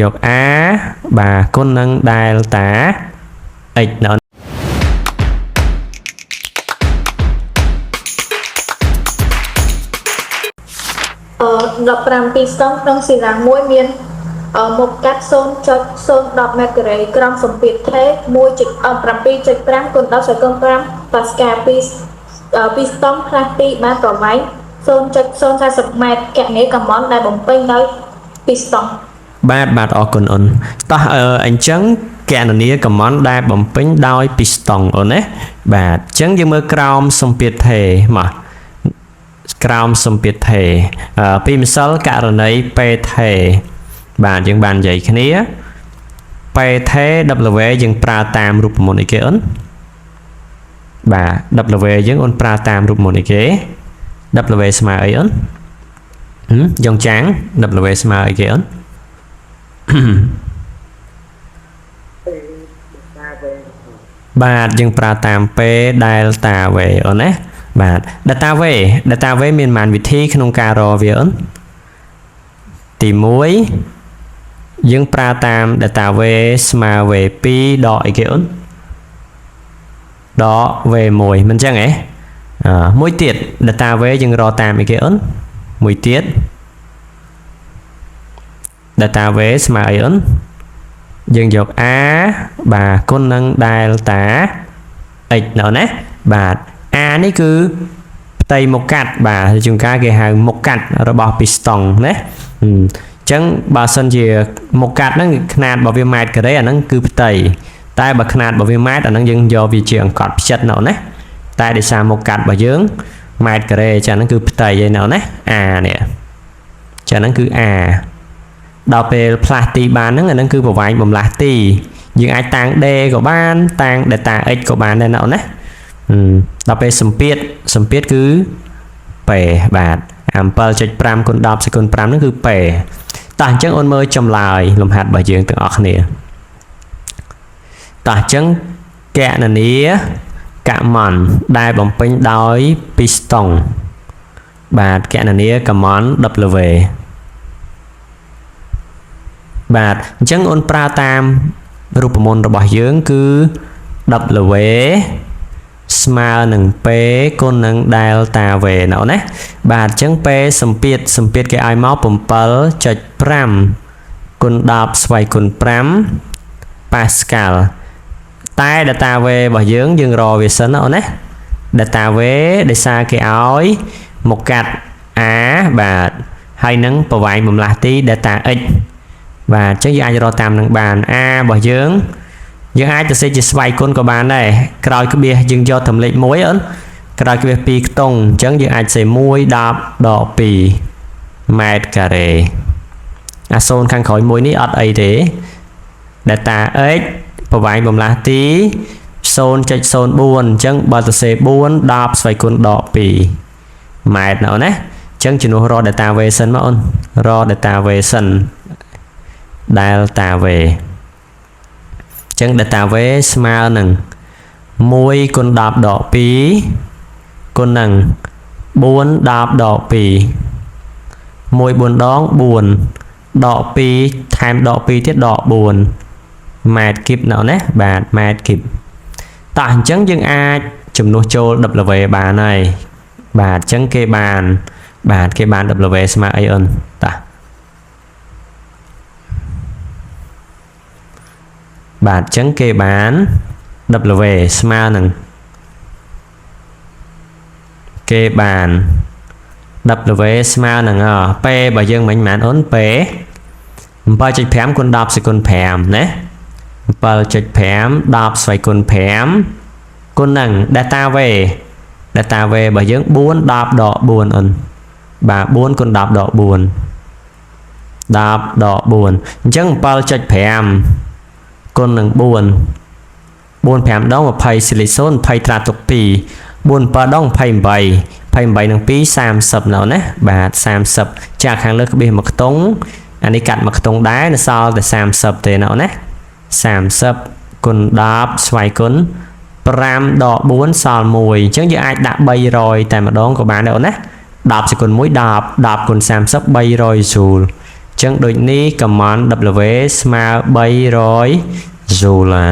យក a បាទគុណនឹង delta x នៅ15 ពីស្ទង់ក្នុងស៊ីឡាំងមួយមានមុខកាត់ 0.010 ម៉ែត្រការ៉េក្រោមសម្ពាធថេ 7.5 គុណដល់សីគុណ5ប៉ាស្កាល់ពីស្ទង់ផ្លាស់ទីបានប្រវែង 0.040 ម៉ែត្រគណនាកម្មនដែលបំពេញដោយពីស្ទង់បាទអរគុណអូនតោះអញ្ចឹងគណនាកម្មនដែលបំពេញដោយពីស្ទង់អូនណាបាទអញ្ចឹងយើងមើលក្រោមសម្ពាធថេមកក្រោមសម្ពាធថេពីម្សិលករណីពេថេបាទយើងបាននិយាយគ្នាពេថេ W យើងប្រើតាមរូបមន្តអីគេអូនបាទ W យើងអូនប្រើតាមរូបមន្តអីគេ W ស្មើអីអូនយ៉ងចាំង W ស្មើអីគេអូនបាទយើងប្រើតាម P delta V អូនណាបាទ delta V មានប៉ុន្មានវិធីក្នុងការរកវាអូនទី1យើងប្រើតាម delta V ស្មើ V2 ដកអីគេអូនដក V1 មិនចឹងហ៎មួយទៀត delta V យើងរកតាមអីគេអូនមួយទៀត delta V ស្មើអីអូនយើងយក a បាទគុណនឹង delta x ណ៎ណាបាទ a នេះគឺផ្ទៃមុខកាត់បាទជួនកាលគេហៅមុខកាត់របស់ពីស្ទង់ណាអញ្ចឹងបើសិនជាមុខកាត់ហ្នឹងຂະຫນាតរបស់វាម៉ែត្រការ៉េអាហ្នឹងគឺផ្ទៃតែបើຂະຫນាតរបស់វាម៉ែត្រអាហ្នឹងយើងយកវាជាអង្កត់ផ្ចិតណ៎ណាតែដោយសារមុខកាត់របស់យើងម៉ែត្រការ៉េចាហ្នឹងគឺផ្ទៃឯណ៎ណា a នេះចាហ្នឹងគឺ a ដល់ពេលផ្លាស់ទីបានហ្នឹងអាហ្នឹងគឺប្រវែងបំលាស់ទីយើងអាចតាំង d ក៏បានតាំង delta x ក៏បានដែរណ៎ណាដល់ពេលសម្ពាធគឺ p បាទ 7.5 គុណ10សេគុណ5ហ្នឹងគឺ p តោះអញ្ចឹងអូនមើលចម្លើយលំហាត់របស់យើងទាំងអស់គ្នាតោះអញ្ចឹងគណនាកម្មនដែលបំពេញដោយពីស្ទង់បាទគណនាកម្មន W បាទអញ្ចឹងអូនប្រើតាមរូបមន្តរបស់យើងគឺ W ស្មើនឹង P គុណនឹង delta V ណ៎ណាបាទអញ្ចឹង P សម្ពាធគេឲ្យមក 7.5 គុណ10ស្វ័យគុណ5ប៉ាស្កាល់តែ delta V របស់យើងរកវាសិនណាអូនណា delta V ដោយសារគេឲ្យមកកាត់ A បាទហើយនឹងប្រវែងបំលាស់ទី delta x បាទអញ្ចឹងយើងអាចរកតាមនឹងបាន A របស់យើងអាចទៅសេជាស្វ័យគុណក៏បានដែរក្រោយក្បៀសយើងយកតម្លេច1អូនក្រោយក្បៀស2ខ្ទង់អញ្ចឹងយើងអាចសេ1 10 ដក 2 ម៉ែត្រការ៉េអា0ខាងក្រោយមួយនេះអត់អីទេ delta x ប្រវែងបំលាស់ទី 0.04 អញ្ចឹងបើទៅសេ4 10ស្វ័យគុណដក 2 ម៉ែត្រណ៎ណាអញ្ចឹងជំនួសរក delta v សិនមកអូនរក delta v សិន delta v អញ្ចឹង delta v ស្មើនឹង1គុណ10ដក2គុណនឹង4 10ដក2 1 4ដង4ដក2ថែមដក2ទៀតដក4ម៉ែត្រគីបណ៎ណាបាទម៉ែត្រគីបតោះអញ្ចឹងយើងអាចជំនួសចូល W បានហើយបាទអញ្ចឹងគេបាន W ស្មើអីអូនតោះបាទអញ្ចឹងគេបាន W ស្មើនឹងគេបាន W ស្មើនឹងP បើយើងមិនមែនអូន P 7.5 គុណ10សេគុណ5ណា 7.5 10ស្វ័យគុណ5គុណនឹង delta V របស់យើង4 10ដក4អូនបាទ4គុណ10ដក4 10ដក4អញ្ចឹង 7.5 គុណនឹង4 4 5ដង20សិលីសូន20ត្រាទុក2 4 7ដង28 28នឹង2 30ណ៎ណាបាទ30ចាក់ខាងលើក្បៀស1ខ្ទង់អានេះកាត់1ខ្ទង់ដែរនៅសល់តែ30ទេណ៎ណា30គុណ10ស្វ័យគុណ5ដក4សល់1អញ្ចឹងយើងអាចដាក់300តែម្ដងក៏បានដែរអូនណា10សេគុណ1 10 10គុណ30 300 joule អ ចឹងដូចនេះ command W ស្មើ300 joule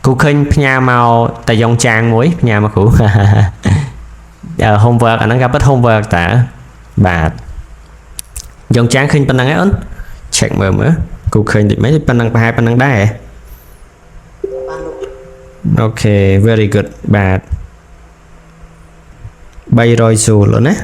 គូឃើញផ្ញើមកតែយ៉ងចាងមួយផ្ញើមកគ្រូ homework អាហ្នឹងក៏ពិត homework តើបាទយ៉ងចាងឃើញប៉ុណ្ណឹងឯអូន check មើលគូឃើញដូចម៉េចប៉ុណ្ណឹងប្រហែលប៉ុណ្ណឹងដែរអូខេ very good បាទ300 joule ណា